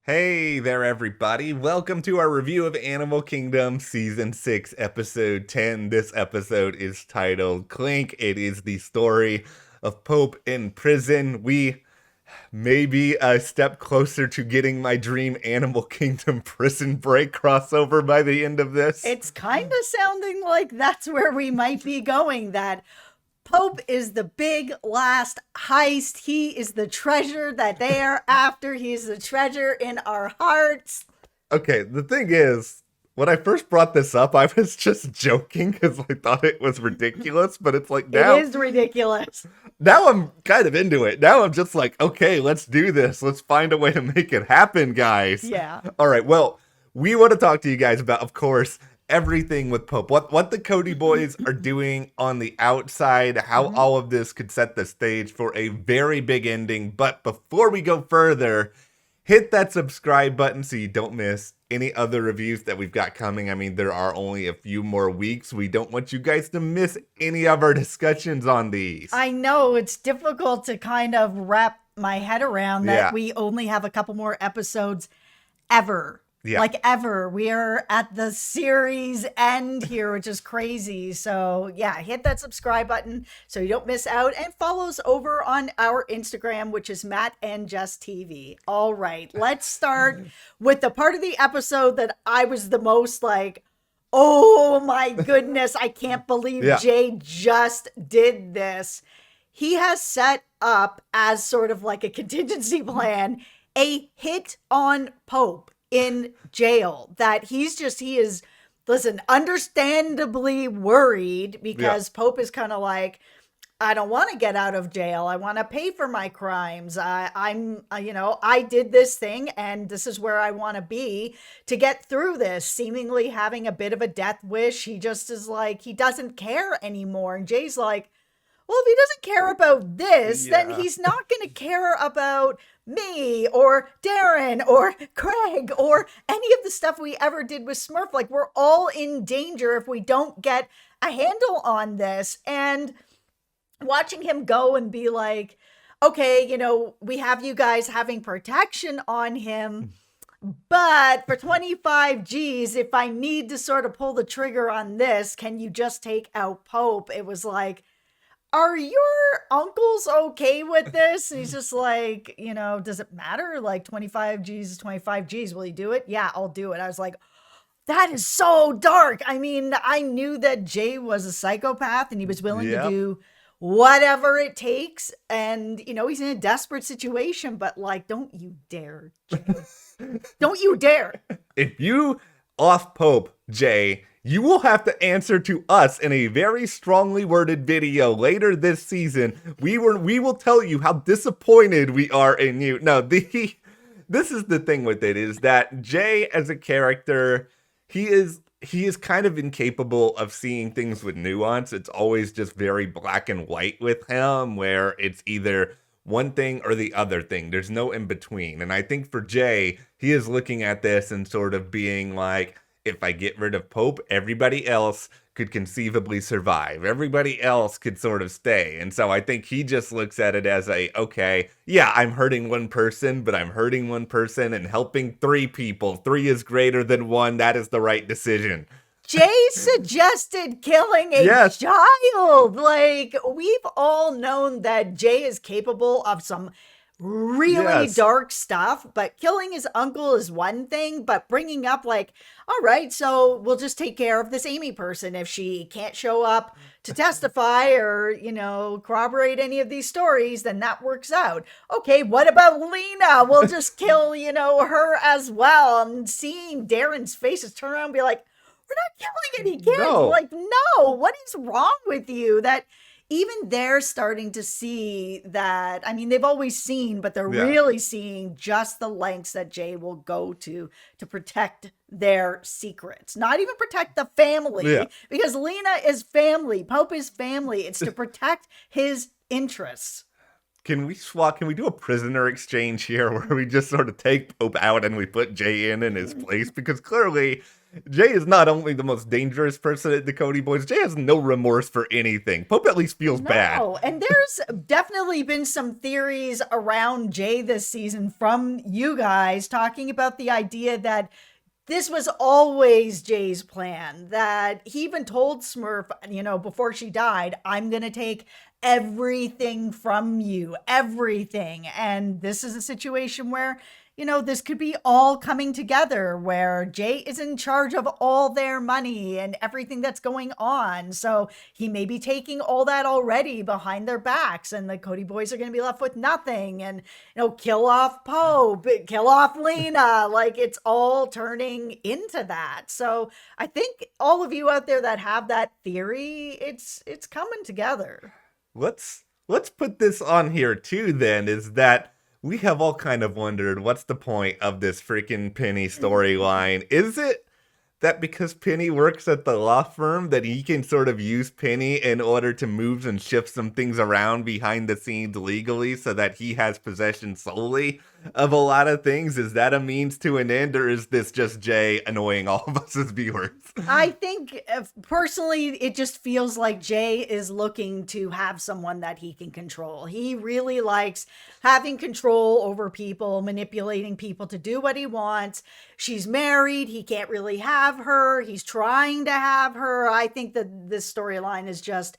Hey there, everybody. Welcome to our review of Animal Kingdom Season 6, Episode 10. This episode is titled Clink. It is the story of Pope in prison. We may be a step closer to getting my dream Animal Kingdom prison break crossover by the end of this. It's kind of sounding like that's where we might be going, that Pope is the big last heist. He is the treasure that they are after. He's the treasure in our hearts. Okay, the thing is, when I first brought this up, I was just joking because I thought it was ridiculous, but it's like now... It is ridiculous. Now I'm kind of into it. Now I'm just like, okay, let's do this. Let's find a way to make it happen, guys. Yeah. All right, well, we want to talk to you guys about, of course, everything with Pope. What the Cody boys are doing on the outside, how all of this could set the stage for a very big ending. But before we go further, hit that subscribe button so you don't miss any other reviews that we've got coming. I mean, there are only a few more weeks. We don't want you guys to miss any of our discussions on these. I know it's difficult to kind of wrap my head around that we only have a couple more episodes ever. Yeah. Like ever. We are at the series end here, which is crazy. So yeah, hit that subscribe button so you don't miss out, and follow us over on our Instagram, which is Matt and Jess TV. All right, let's start with the part of the episode that I was the most like, oh my goodness, I can't believe Jay just did this. He has set up as sort of like a contingency plan, a hit on Pope in jail, that he is, listen, understandably worried because Pope is kind of like, I don't want to get out of jail. I want to pay for my crimes. I did this thing and this is where I want to be to get through this, seemingly having a bit of a death wish. He just is like, he doesn't care anymore. And Jay's like, well, if he doesn't care about this, then he's not going to care about me or Darren or Craig or any of the stuff we ever did with Smurf. Like, we're all in danger if we don't get a handle on this. And watching him go and be like, okay, we have you guys having protection on him, but for 25 G's, if I need to sort of pull the trigger on this, can you just take out Pope? It was like, are your uncles okay with this? And he's just like, does it matter? Like 25 G's is 25 G's. Will you do it? Yeah, I'll do it. I was like, that is so dark. I mean, I knew that Jay was a psychopath and he was willing to do whatever it takes. And, he's in a desperate situation, but like, don't you dare, Jay. Don't you dare. If you off Pope, Jay, you will have to answer to us in a very strongly worded video later this season. We will tell you how disappointed we are in you. No, this is the thing with it, is that Jay as a character, he is kind of incapable of seeing things with nuance. It's always just very black and white with him, where it's either one thing or the other thing. There's no in between. And I think for Jay, he is looking at this and sort of being like, if I get rid of Pope, everybody else could conceivably survive. Everybody else could sort of stay. And so I think he just looks at it as okay, yeah, I'm hurting one person, but I'm hurting one person and helping three people. 3 is greater than 1. That is the right decision. Jay suggested killing a child. Like, we've all known that Jay is capable of some really dark stuff, but killing his uncle is one thing, but bringing up like, all right, so we'll just take care of this Amy person. If she can't show up to testify or, corroborate any of these stories, then that works out. Okay, what about Lena? We'll just kill, her as well. And seeing Darren's faces turn around and be like, we're not killing any kids. No. Like, no, what is wrong with you? That even they're starting to see that, I mean, they've always seen, but they're really seeing just the lengths that Jay will go to protect their secrets. Not even protect the family, because Lena is family. Pope is family. It's to protect his interests. Can we do a prisoner exchange here where we just sort of take Pope out and we put Jay in his place? Because clearly Jay is not only the most dangerous person at the Cody Boys, Jay has no remorse for anything. Pope at least feels bad. No, and there's definitely been some theories around Jay this season from you guys talking about the idea that this was always Jay's plan, that he even told Smurf, before she died, I'm going to take everything from you, everything. And this is a situation where, this could be all coming together where Jay is in charge of all their money and everything that's going on. So he may be taking all that already behind their backs, and the Cody Boys are going to be left with nothing. And, kill off Pope, kill off Lena. Like, it's all turning into that. So I think all of you out there that have that theory, it's coming together. Let's put this on here too then, is that we have all kind of wondered what's the point of this freaking Penny storyline. Is it that because Penny works at the law firm that he can sort of use Penny in order to move and shift some things around behind the scenes legally so that he has possession solely of a lot of things? Is that a means to an end, or is this just Jay annoying all of us as viewers? I think personally, it just feels like Jay is looking to have someone that he can control. He really likes having control over people, manipulating people to do what he wants. She's married. He can't really have her. He's trying to have her. I think that this storyline is just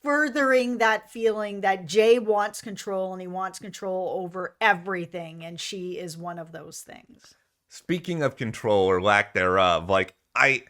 furthering that feeling that Jay wants control, and he wants control over everything. And she is one of those things. Speaking of control or lack thereof, like, I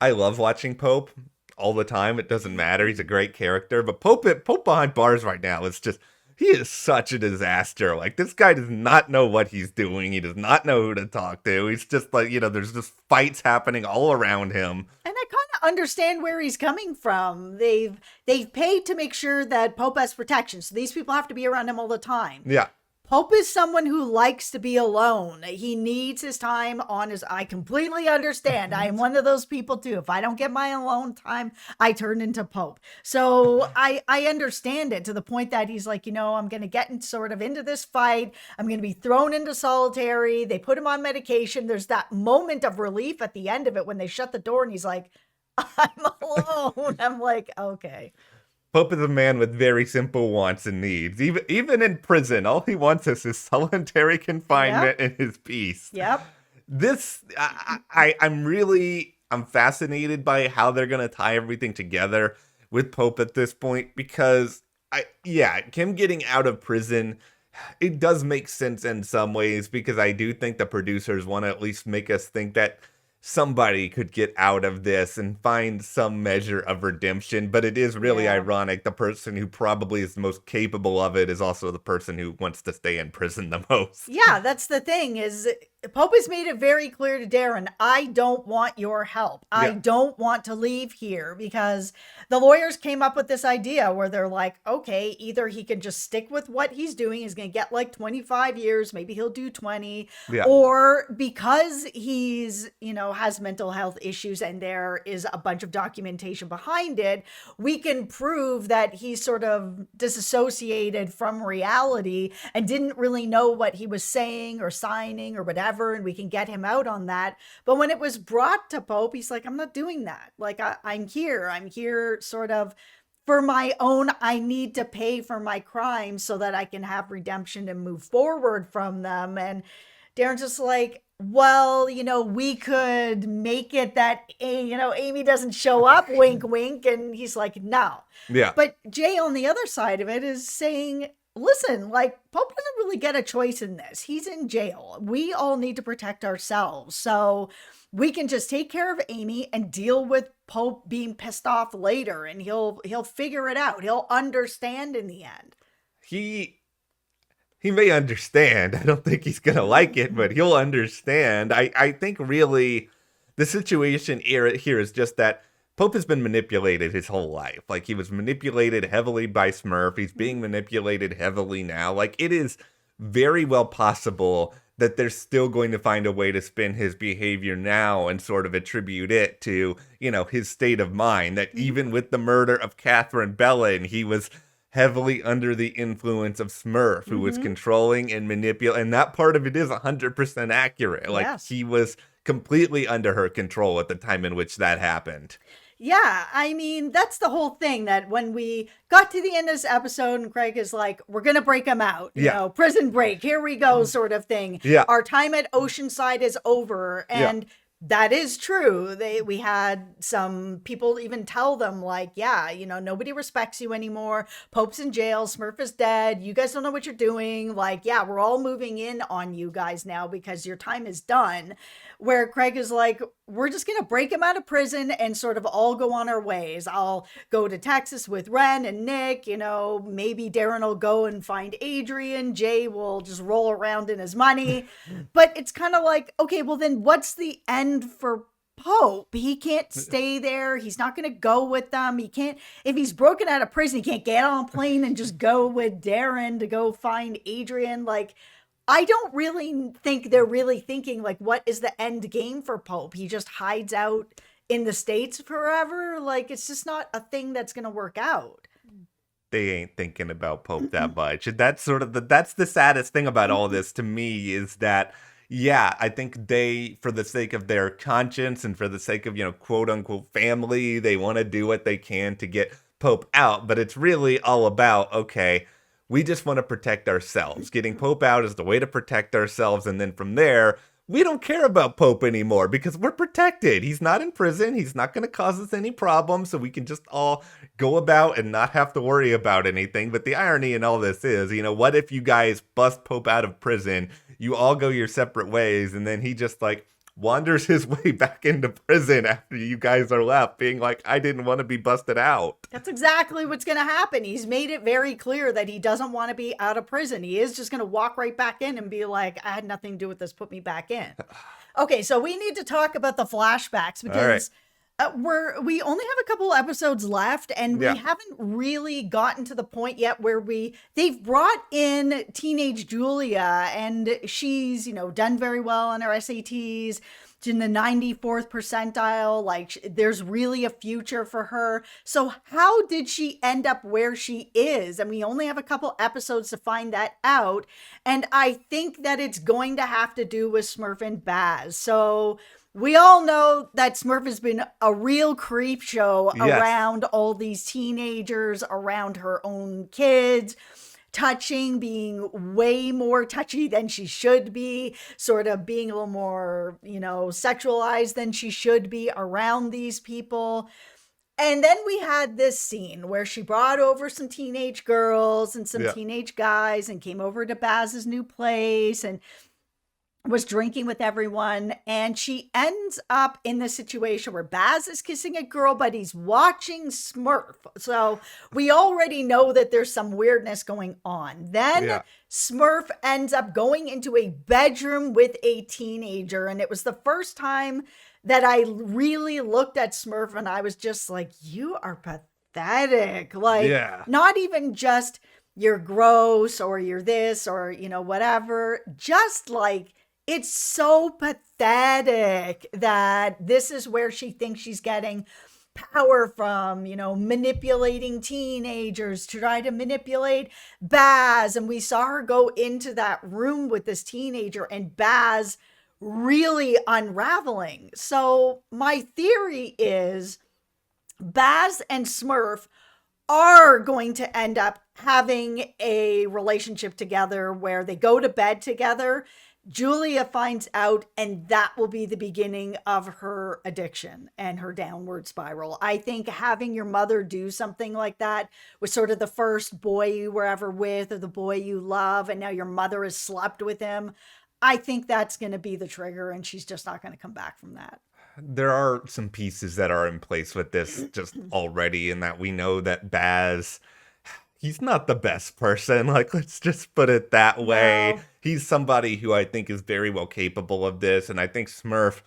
love watching Pope all the time. It doesn't matter. He's a great character. But Pope behind bars right now is just, he is such a disaster. Like, this guy does not know what he's doing. He does not know who to talk to. He's just like, there's just fights happening all around him. And I kind of understand where he's coming from. They've paid to make sure that Pope has protection. So these people have to be around him all the time. Yeah. Pope is someone who likes to be alone. He needs his time on his... I completely understand. I am one of those people too. If I don't get my alone time, I turn into Pope. So I understand it to the point that he's like, I'm going to get into this fight. I'm going to be thrown into solitary. They put him on medication. There's that moment of relief at the end of it when they shut the door and he's like, I'm alone. I'm like, okay. Pope is a man with very simple wants and needs. Even in prison, all he wants is his solitary confinement and his peace. Yep. This, I'm fascinated by how they're going to tie everything together with Pope at this point, because him getting out of prison, it does make sense in some ways, because I do think the producers want to at least make us think that somebody could get out of this and find some measure of redemption. But it is really ironic. The person who probably is the most capable of it is also the person who wants to stay in prison the most. Yeah, that's the thing, is Pope has made it very clear to Darren, I don't want your help. I don't want to leave here, because the lawyers came up with this idea where they're like, okay, either he can just stick with what he's doing, he's going to get like 25 years, maybe he'll do 20, or because he's, has mental health issues and there is a bunch of documentation behind it, we can prove that he's sort of disassociated from reality and didn't really know what he was saying or signing or whatever, and we can get him out on that. But when it was brought to Pope, he's like, I'm not doing that. Like, I'm here sort of for my own, I need to pay for my crimes so that I can have redemption and move forward from them. And Darren's just like, well, we could make it that, Amy doesn't show up, wink, wink. And he's like, no. Yeah. But Jay on the other side of it is saying, listen, like, Pope doesn't really get a choice in this. He's in jail. We all need to protect ourselves. So we can just take care of Amy and deal with Pope being pissed off later, and he'll figure it out. He'll understand in the end. He may understand. I don't think he's going to like it, but he'll understand. I think really the situation here is just that Pope has been manipulated his whole life. Like, he was manipulated heavily by Smurf. He's being manipulated heavily now. Like, it is very well possible that they're still going to find a way to spin his behavior now and sort of attribute it to, his state of mind. That even with the murder of Catherine Bellin, he was heavily under the influence of Smurf, who was controlling and manipulating. And that part of it is 100% accurate. Like, he was completely under her control at the time in which that happened. Yeah, I mean, that's the whole thing, that when we got to the end of this episode and Craig is like, we're going to break him out, Yeah. prison break, here we go, sort of thing. Yeah. Our time at Oceanside is over. Yeah. And that is true. We had some people even tell them, like, yeah, nobody respects you anymore. Pope's in jail. Smurf is dead. You guys don't know what you're doing. Like, yeah, we're all moving in on you guys now because your time is done. Where Craig is like, we're just going to break him out of prison and sort of all go on our ways. I'll go to Texas with Ren and Nick. Maybe Darren will go and find Adrian. Jay will just roll around in his money. But it's kind of like, okay, well then what's the end for Pope? He can't stay there. He's not going to go with them. He can't, if he's broken out of prison, he can't get on a plane and just go with Darren to go find Adrian. Like, I don't really think they're really thinking, like, what is the end game for Pope? He just hides out in the States forever. Like, it's just not a thing that's going to work out. They ain't thinking about Pope that much. And that's sort of that's the saddest thing about all this to me, is that, yeah, I think they, for the sake of their conscience and for the sake of, quote unquote family, they want to do what they can to get Pope out. But it's really all about, okay, we just want to protect ourselves. Getting Pope out is the way to protect ourselves. And then from there, we don't care about Pope anymore because we're protected. He's not in prison. He's not going to cause us any problems. So we can just all go about and not have to worry about anything. But the irony in all this is, what if you guys bust Pope out of prison? You all go your separate ways. And then he just wanders his way back into prison after you guys are left, being like, I didn't want to be busted out. That's exactly what's going to happen. He's made it very clear that he doesn't want to be out of prison. He is just going to walk right back in and be like, I had nothing to do with this. Put me back in. Okay, so we need to talk about the flashbacks because we only have a couple episodes left, and we haven't really gotten to the point yet where they've brought in teenage Julia, and she's, done very well on her SATs. She's in the 94th percentile. Like, there's really a future for her. So how did she end up where she is? And we only have a couple episodes to find that out. And I think that it's going to have to do with Smurf and Baz. So we all know that Smurf has been a real creep show around all these teenagers, around her own kids, touching, being way more touchy than she should be, sort of being a little more, sexualized than she should be around these people. And then we had this scene where she brought over some teenage girls and some teenage guys and came over to Baz's new place and was drinking with everyone, and she ends up in the situation where Baz is kissing a girl, but he's watching Smurf. So we already know that there's some weirdness going on. Then Smurf ends up going into a bedroom with a teenager, and it was the first time that I really looked at Smurf and I was just like, you are pathetic. Like, not even just you're gross or you're this or, whatever, just like, it's so pathetic that this is where she thinks she's getting power from, manipulating teenagers to try to manipulate Baz. And we saw her go into that room with this teenager and Baz really unraveling. So my theory is Baz and Smurf are going to end up having a relationship together where they go to bed together. Julia finds out, and that will be the beginning of her addiction and her downward spiral. I think having your mother do something like that with sort of the first boy you were ever with or the boy you love, and now your mother has slept with him, I think that's going to be the trigger, and she's just not going to come back from that. There are some pieces that are in place with this just already, in that we know that Baz, he's not the best person. Like, let's just put it that way. No. He's somebody who I think is very well capable of this. And I think Smurf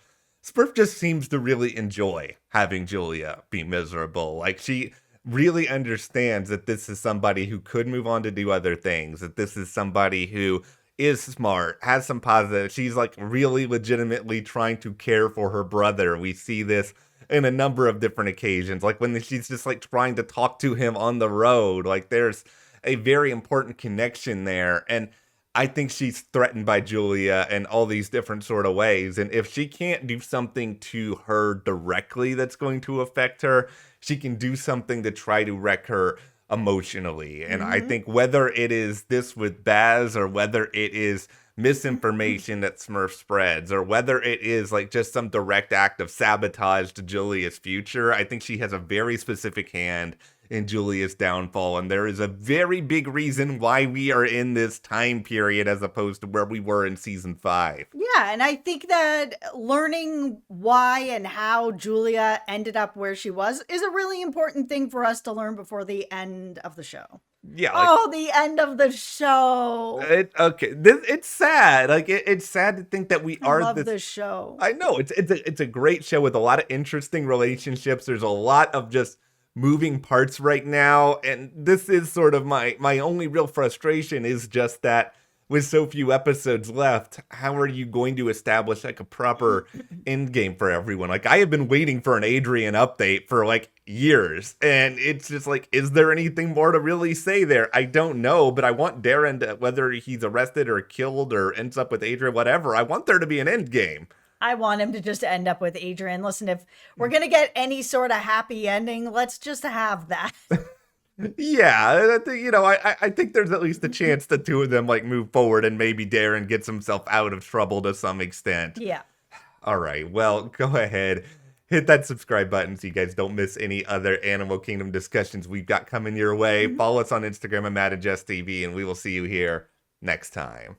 just seems to really enjoy having Julia be miserable. Like, she really understands that this is somebody who could move on to do other things, that this is somebody who is smart, has some positive. She's like really legitimately trying to care for her brother. We see this in a number of different occasions, like when she's just like trying to talk to him on the road. Like, there's a very important connection there. And I think she's threatened by Julia in all these different sort of ways. And if she can't do something to her directly that's going to affect her, she can do something to try to wreck her emotionally. And I Mm-hmm. think whether it is this with Baz or whether it is misinformation that Smurf spreads or whether it is like just some direct act of sabotage to Julia's future, I think she has a very specific hand in Julia's downfall, and there is a very big reason why we are in this time period as opposed to where we were in season 5. Yeah, and I think that learning why and how Julia ended up where she was is a really important thing for us to learn before the end of the show. Yeah, like Oh, the end of the show. it's sad. Like it's sad to think that we I are love this. this show. I know it's a great show with a lot of interesting relationships. There's a lot of just moving parts right now, and this is sort of my only real frustration is just that with so few episodes left, how are you going to establish like a proper end game for everyone? Like I have been waiting for an Adrian update for like years, and it's just like, is there anything more to really say there? I don't know, but I want Darren to, whether he's arrested or killed or ends up with Adrian, whatever, I want there to be an end game. I want him to just end up with Adrian. Listen, if we're going to get any sort of happy ending, let's just have that. Yeah, I think, I think there's at least a chance the two of them like move forward and maybe Darren gets himself out of trouble to some extent. Yeah. All right, well, go ahead, hit that subscribe button so you guys don't miss any other Animal Kingdom discussions we've got coming your way. Follow us on Instagram at Matt and Jess TV, and we will see you here next time.